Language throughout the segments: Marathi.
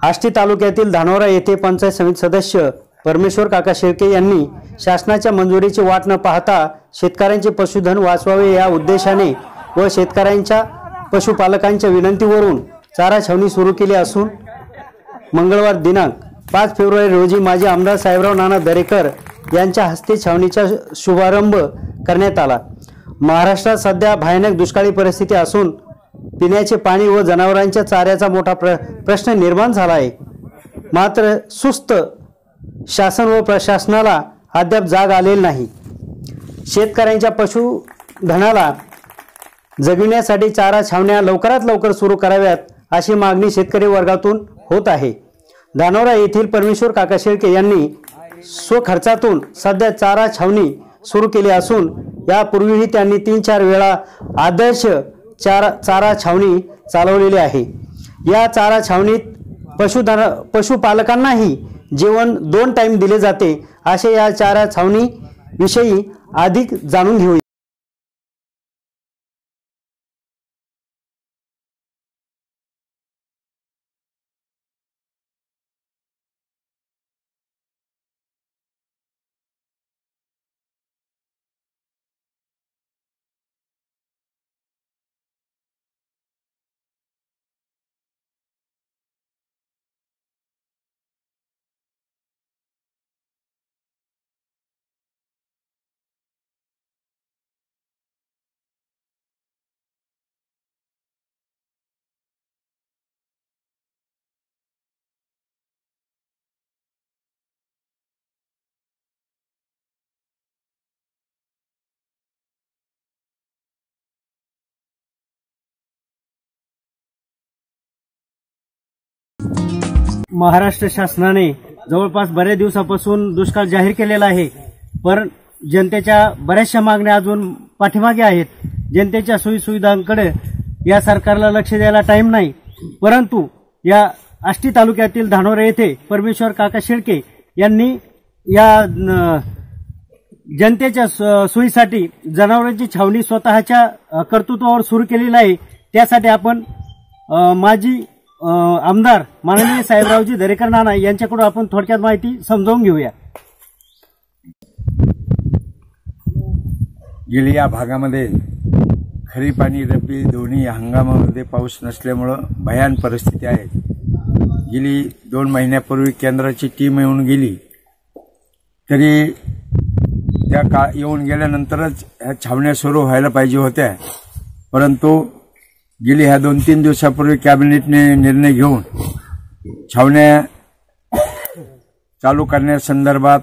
आष्टी तालुक्यातील धानोरा येथे पंचायत समिती सदस्य परमेश्वर काका शेळके यांनी शासनाच्या मंजुरीची वाट न पाहता शेतकऱ्यांचे पशुधन वाचवावे या उद्देशाने व शेतकऱ्यांच्या पशुपालकांच्या विनंतीवरून चारा छावणी सुरू केली असून मंगळवार दिनांक 5 फेब्रुवारी रोजी माजी आमदार साहेबराव नाना दरेकर यांच्या हस्ते छावणीचा शुभारंभ करण्यात आला। महाराष्ट्रात सध्या भयानक दुष्काळी परिस्थिती असून पिण्याचे पाणी व जनावरांच्या चाऱ्याचा मोठा प्रश्न निर्माण झाला आहे। मात्र सुस्त शासन व प्रशासनाला अद्याप जाग आलेली नाही। शेतकऱ्यांच्या पशुधनाला जगविण्यासाठी चारा छावण्या लवकरात लवकर सुरू कराव्यात अशी मागणी शेतकरी वर्गातून होत आहे। धानोरा येथील परमेश्वर काका शेळके यांनी स्वखर्चातून सध्या चारा छावणी सुरू केली असून यापूर्वीही त्यांनी 3-4 वेळा आदर्श चारा छावणी चालवलेली आहे। या चारा छावणीत पशुपालकांनाही जेवण 2 टाइम दिले जाते। असे या चारा छावणी विषयी अधिक जाणून घेऊया। महाराष्ट्र शासनाने जवळपास बरेच दिवसापासून दुष्काळ जाहीर केलेला आहे, पण जनतेच्या बऱ्याचशा मागण्या अजून पाठीमागे आहेत। जनतेच्या सोयीसुविधांकडे या सरकारला लक्ष द्यायला टाइम नाही। परंतु या आष्टी तालुक्यातील धानोरा येथे परमेश्वर काका शेळके यांनी या जनतेच्या सोयीसाठी जनावरांची छावणी स्वतःच्या कर्तृत्वावर सुरू केलेली आहे। त्यासाठी आपण माजी आमदार माननीय साहेबरावजी दरेकर नाना यांच्याकडून आपण थोडक्यात माहिती समजावून घेऊया। गेली या भागामध्ये खरीप आणि रब्बी दोन्ही हंगामामध्ये पाऊस नसल्यामुळे भयान परिस्थिती आहे। गेली 2 महिन्यापूर्वी केंद्राची टीम येऊन गेली, तरी त्या येऊन गेल्यानंतरच ह्या छावण्या सुरू व्हायला पाहिजे होत्या। परंतु गेली ह्या 2-3 दिवसापूर्वी कॅबिनेटने निर्णय घेऊन छावण्या चालू करण्यासंदर्भात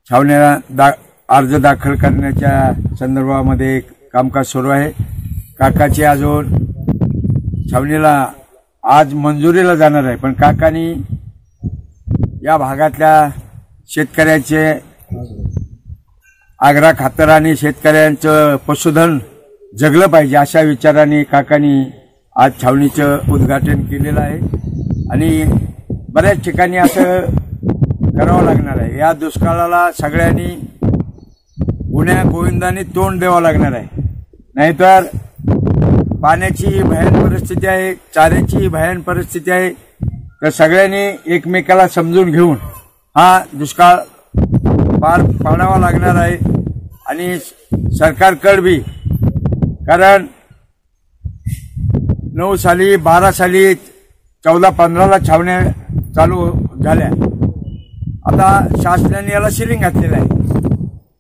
छावण्या अर्ज दाखल करण्याच्या संदर्भामध्ये कामकाज सुरू आहे। काकाची अजून छावणीला आज मंजुरीला जाणार आहे, पण काकांनी या भागातल्या शेतकऱ्याचे आग्रा खातर आणि शेतकऱ्यांचं पशुधन जगलं पाहिजे अशा विचाराने काकांनी आज छावणीचं उद्घाटन केलेलं आहे। आणि बऱ्याच ठिकाणी असं करावं लागणार आहे। या दुष्काळाला सगळ्यांनी गुण्या गोविंदाने तोंड द्यावं लागणार आहे, नाहीतर पाण्याची भयान परिस्थिती आहे, चाऱ्याची भयान परिस्थिती आहे। तर सगळ्यांनी एकमेकाला समजून घेऊन हा दुष्काळ पार पाडावा लागणार आहे। आणि सरकारकडे बी, कारण 9 साली 12 साली 14-15ला छावण्या चालू झाल्या। आता शासनाने याला सिलिंग घातलेलं आहे।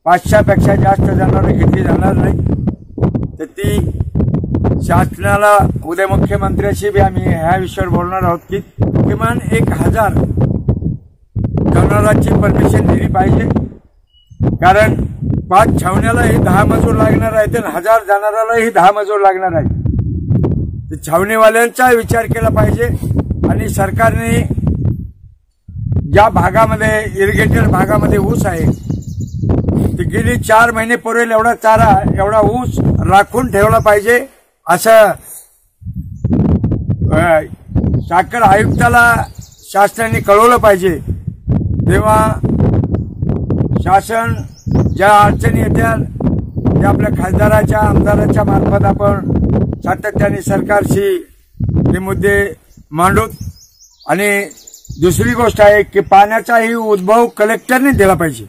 500पेक्षा जास्त जनावरं घेतली जाणार नाही, तर ती शासनाला उद्या मुख्यमंत्र्यांशी बी आम्ही ह्या विषयावर बोलणार आहोत की किमान 1000 जनावरांची परमिशन दिली पाहिजे। कारण 5 छावण्यालाही 10 मजूर लागणार आहेत आणि 1000 जनावरांनाही 10 मजूर लागणार आहेत। तर छावणीवाल्यांचा विचार केला पाहिजे। आणि सरकारने ज्या भागामध्ये इरिगेटेड भागामध्ये ऊस आहे, ते गेली 4 महिने पुरेल एवढा चारा, एवढा ऊस राखून ठेवला पाहिजे असं साखर आयुक्ताला शासनाने कळवलं पाहिजे। तेव्हा शासन ज्या अडचणी येतात त्या आपल्या खासदाराच्या आमदाराच्या मार्फत आपण सातत्याने सरकारशी हे मुद्दे मांडूत आणि दुसरी गोष्ट आहे की पाण्याचाही उद्भव कलेक्टरने दिला पाहिजे.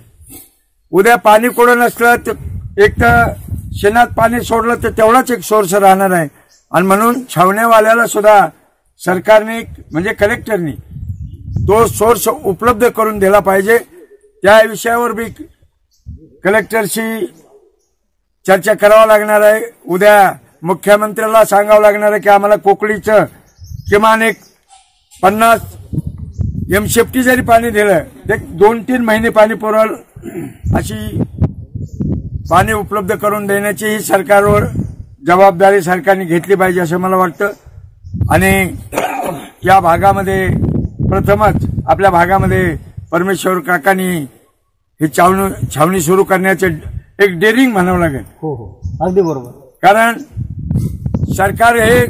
उद्या पाणी कुठं नसलं तर एक तर शेणात पाणी सोडलं तर तेवढाच एक सोर्स राहणार आहे. आणि म्हणून छावण्यावाल्याला सुद्धा सरकारने म्हणजे कलेक्टरने तो सोर्स उपलब्ध करून दिला पाहिजे. त्या विषयावर बी कलेक्टरशी चर्चा करावं लागणार आहे. उद्या मुख्यमंत्र्याला सांगावं लागणार आहे की आम्हाला कोकळीचं किमान एक 50 MCFT जरी पाणी दिलं ते 2-3 महिने पाणी पुरवल अशी पाणी उपलब्ध करून देण्याची ही सरकारवर जबाबदारी सरकारने घेतली पाहिजे असं मला वाटतं. आणि या भागामध्ये प्रथमच आपल्या भागामध्ये परमेश्वर काकांनी ही छावणी सुरू करण्याचे एक डेअरिंग म्हणावं लागेल. हो अगदी बरोबर. कारण सरकार हे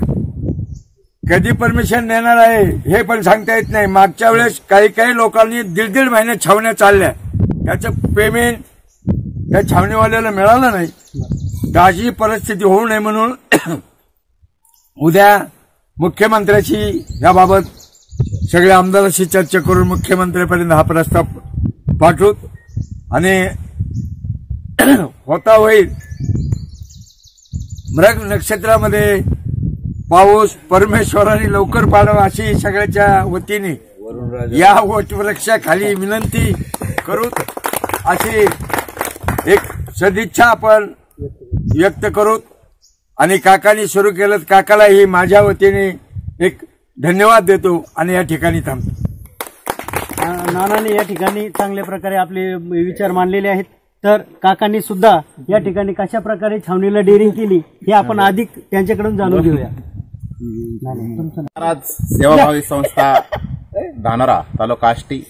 कधी परमिशन देणार आहे हे पण सांगता येत नाही. मागच्या वेळेस काही लोकांनी 1.5 महिने छावण्या चालल्या, त्याचं पेमेंट त्या छावणीवाल्याला मिळालं नाही. अशी परिस्थिती होऊ नये म्हणून उद्या मुख्यमंत्र्याशी याबाबत सगळ्या आमदारांशी चर्चा करून मुख्यमंत्र्यापर्यंत हा प्रस्ताव पाठवू आणि होता होईल मृग नक्षत्रामध्ये पाऊस परमेश्वराने लवकर पाडावा अशी सगळ्याच्या वतीने या वटवृक्षाखाली विनंती करू अशी एक सदिच्छा आपण व्यक्त करू. आणि काकांनी सुरू केलं काकालाही माझ्या वतीने एक धन्यवाद देतो आणि या ठिकाणी थांबतो. नानाने या ठिकाणी चांगल्या प्रकारे आपले विचार मांडलेले आहेत. तर काकांनी सुद्धा या ठिकाणी कशा प्रकारे छावणीला डेअरिंग केली हे आपण अधिक त्यांच्याकडून जाणून घेऊया. महाराज सेवाभावी संस्था धानोरा तालुका आष्टी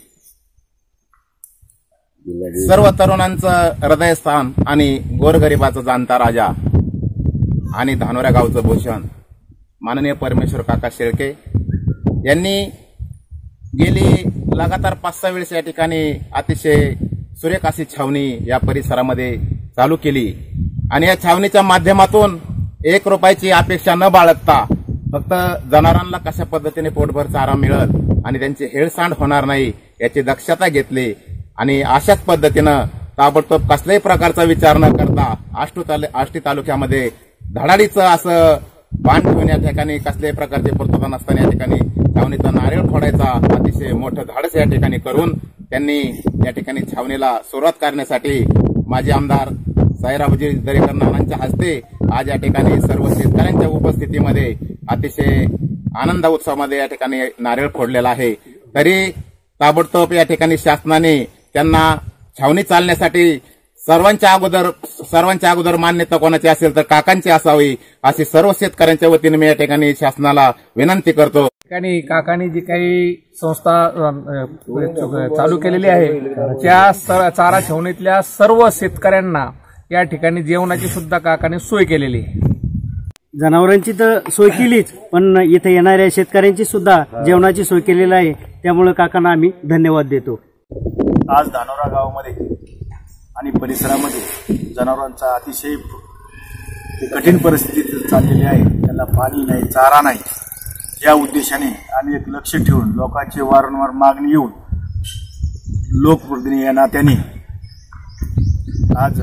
सर्व तरुणांचं हृदयस्थान आणि गोरगरिबाचा जाणता राजा आणि धानोरा गावचं भूषण माननीय परमेश्वर काका शेळके यांनी गेली लगातार 5-6 वेळेस या ठिकाणी अतिशय सुरेख अशी छावणी या परिसरामध्ये चालू केली. आणि या छावणीच्या माध्यमातून 1 रुपयाची अपेक्षा न बाळगता फक्त जनावरांना कशा पद्धतीने पोटभर चारा मिळेल आणि त्यांची हेळसांड होणार नाही याची दक्षता घेतली. आणि अशाच पद्धतीनं ताबडतोब कसल्याही प्रकारचा विचार न करता आष्टी तालुक्यामध्ये धडाडीचं असं बांध ठेवून या ठिकाणी कसल्याही प्रकारचे पूर्तता नसताना या ठिकाणी छावणीचा नारळ फोडायचा अतिशय मोठं धाडस या ठिकाणी करून त्यांनी या ठिकाणी छावणीला सुरुवात करण्यासाठी माजी आमदार साईरावजी दरेकर नानांच्या हस्ते आज या ठिकाणी सर्व शेतकऱ्यांच्या उपस्थितीमध्ये अतिशय आनंद उत्सवामध्ये या ठिकाणी नारळ फोडलेला आहे. तरी ताबडतोब या ठिकाणी शासनाने त्यांना छावणी चालण्यासाठी सर्वांच्या अगोदर मान्यता कोणाची असेल तर काकांची असावी अशी सर्व शेतकऱ्यांच्या वतीने मी या ठिकाणी शासनाला विनंती करतो. काकांनी जी काही संस्था चालू केलेली आहे त्या चारा छावणीतल्या सर्व शेतकऱ्यांना या ठिकाणी जेवणाची सुद्धा काकांनी सोय केलेली आहे. जनावरांची तर सोय केलीच पण इथे येणाऱ्या शेतकऱ्यांची सुद्धा जेवणाची सोय केलेली आहे. त्यामुळे काकांना आम्ही धन्यवाद देतो. आज धानोरा गावामध्ये आणि परिसरामध्ये जनावरांचा अतिशय कठीण परिस्थिती चाललेली आहे. त्यांना पाणी नाही, चारा नाही. या उद्देशाने आणि एक लक्ष ठेवून लोकांची वारंवार मागणी येऊन लोकप्रतिनिधी या नात्याने आज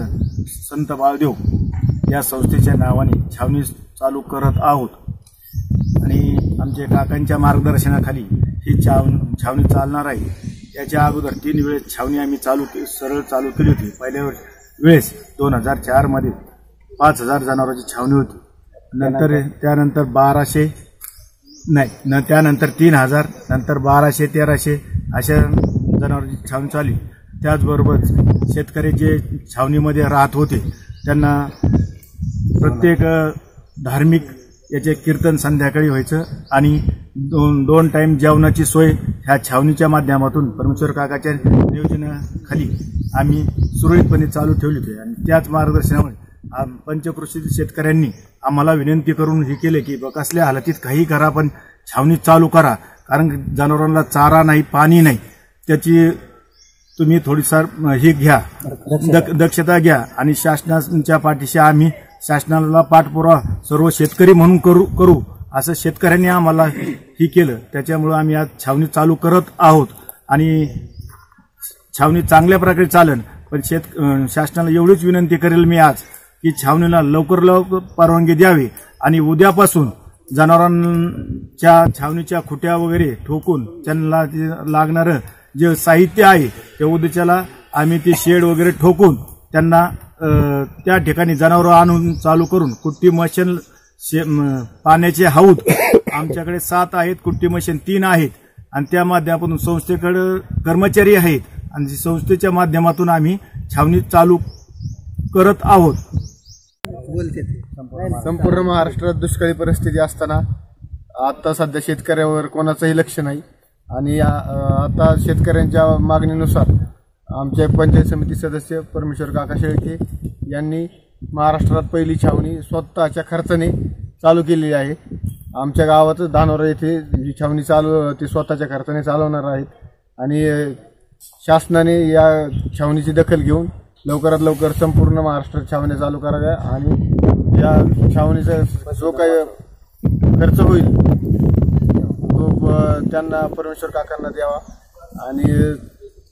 संत बाळदेव या संस्थेच्या नावाने छावणी चालू करत आहोत. आणि आमच्या काकांच्या मार्गदर्शनाखाली ही छावणी चालणार आहे. याच्या अगोदर 3 वेळेस छावणी आम्ही सरळ चालू केली होती. पहिल्या वेळेस 2004 मध्ये 5000 जनावरांची छावणी होती. त्यानंतर 1200 नाही, त्यानंतर 3000, नंतर 1200, 1300 अशा जनावरांची छावणी चालली. त्याचबरोबर शेतकरी जे छावणीमध्ये राहत होते त्यांना प्रत्येक धार्मिक याचे कीर्तन संध्याकाळी व्हायचं आणि 2 टाइम जेवणाची सोय ह्या छावणीच्या माध्यमातून परमेश्वर काकाच्या नियोजनाखाली आम्ही सुरळीतपणे चालू ठेवली होती. आणि त्याच मार्गदर्शनामुळे पंचक्रोशीतील शेतकऱ्यांनी आम्हाला विनंती करून हे केले की कसल्या हालतीत काही करा पण छावणी चालू करा. कारण जनावरांना चारा नाही, पाणी नाही, त्याची तुम्ही थोडीफार हे घ्या, दक्षता घ्या. आणि शासनाच्या पाठीशी आम्ही शासनाला पाठपुरावा सर्व शेतकरी म्हणून करू असं शेतकऱ्यांनी आम्हाला ही केलं, त्याच्यामुळं आम्ही आज छावणी चालू करत आहोत आणि छावणी चांगल्या प्रकारे चालन. पण शासनाला एवढीच विनंती करेल मी आज की छावणीला लवकर परवानगी द्यावी आणि उद्यापासून जनावरांच्या छावणीच्या खुट्या वगैरे ठोकून त्यांना लागणारं जे साहित्य आहे त्या उद्याच्याला आम्ही ते शेड वगैरे ठोकून त्यांना त्या ठिकाणी जनावरं आणून चालू करून कुट्टी मशीन पाण्याचे हौद आमच्याकडे 7 आहेत, कुट्टी मशीन 3 आहेत आणि त्या माध्यमातून संस्थेकडे कर्मचारी आहेत आणि संस्थेच्या माध्यमातून आम्ही छावणी चालू करत आहोत. संपूर्ण महाराष्ट्रात दुष्काळी परिस्थिती असताना आता सध्या शेतकऱ्यावर कोणाचंही लक्ष नाही आणि आता शेतकऱ्यांच्या मागणीनुसार आमचे पंचायत समिती सदस्य परमेश्वर काका शेळके यांनी महाराष्ट्रात पहिली छावणी स्वतःच्या खर्चाने चालू केलेली आहे. आमच्या गावात धानोरा येथे ही छावणी ते स्वतःच्या खर्चाने चालवणार आहेत आणि शासनाने या छावणीची दखल घेऊन लवकरात लवकर संपूर्ण महाराष्ट्रात छावण्या चालू कराव्या आणि या छावणीचा जो काही खर्च होईल तो त्यांना परमेश्वर काकांना द्यावा आणि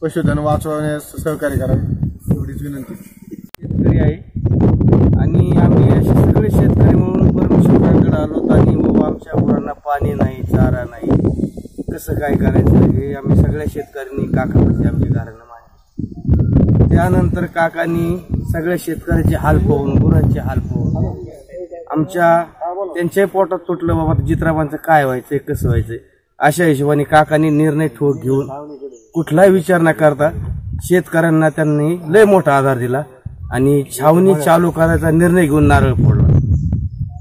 पशुधन वाचवण्यास सहकार्य करावे एवढीच विनंती. शेतकरी आहे आणि आम्ही असे सगळे शेतकरी म्हणून परमेश्वराकडे आलो आणि बाबा आमच्या गुरांना पाणी नाही, चारा नाही, कसं काय करायचं हे आम्ही सगळ्या शेतकऱ्यांनी काकाकडे आमच्या घरानं मांडले. त्यानंतर काकांनी सगळ्या शेतकऱ्याचे हाल पाहून, गुरांचे हाल पाहून त्यांच्याही पोटात तुटलं बाबा जित्राबांचं काय व्हायचंय, कसं व्हायचंय, अशा हिशोबाने काकांनी निर्णय ठोक घेऊन कुठलाही विचार न करता शेतकऱ्यांना त्यांनी लय मोठा आधार दिला आणि छावणी चालू करायचा निर्णय घेऊन नारळ फोडला.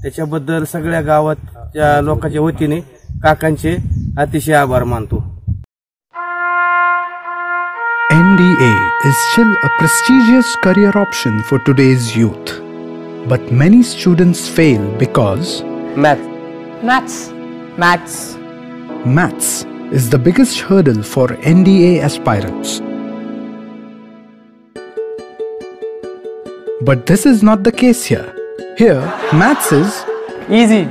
त्याच्याबद्दल सगळ्या गावाच्या लोकांच्या वतीने काकांचे अतिशय आभार मानतो. NDA is still a prestigious career option for today's youth. But many students fail because Maths is the biggest hurdle for NDA aspirants. But this is not the case here. Here, Maths is easy.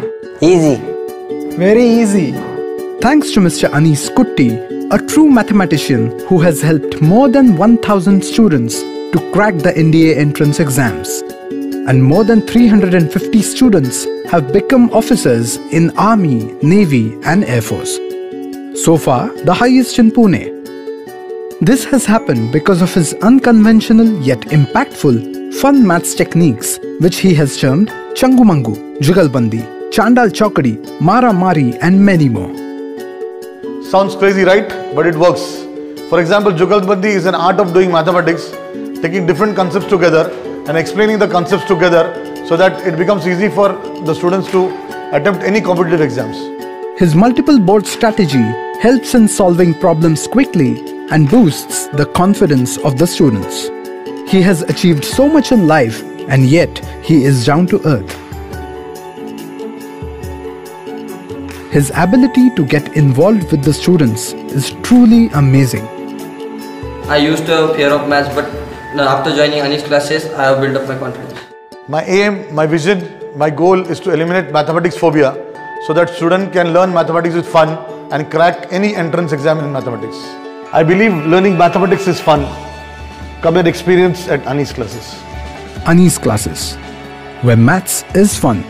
very easy. Thanks to Mr. Anis Kutti, a true mathematician who has helped more than 1,000 students to crack the NDA entrance exams. And more than 350 students have become officers in Army, Navy and Air Force. So far, the highest in Pune. This has happened because of his unconventional yet impactful fun maths techniques, which he has termed Changumangu, Jugalbandi, Chandal Chokadi, Mara Mari and many more. Sounds crazy, right? But it works. For example, Jugalbandi is an art of doing mathematics, taking different concepts together and explaining the concepts together so that it becomes easy for the students to attempt any competitive exams. His multiple board strategy helps in solving problems quickly and boosts the confidence of the students. He has achieved so much in life and yet he is down to earth. His ability to get involved with the students is truly amazing. I used to have fear of maths, but after joining Anis classes, I have built up my confidence. My aim, my vision, my goal is to eliminate mathematics phobia so that students can learn mathematics with fun and crack any entrance exam in mathematics. I believe learning mathematics is fun. Come and experience at Anis classes. Anis classes, where maths is fun.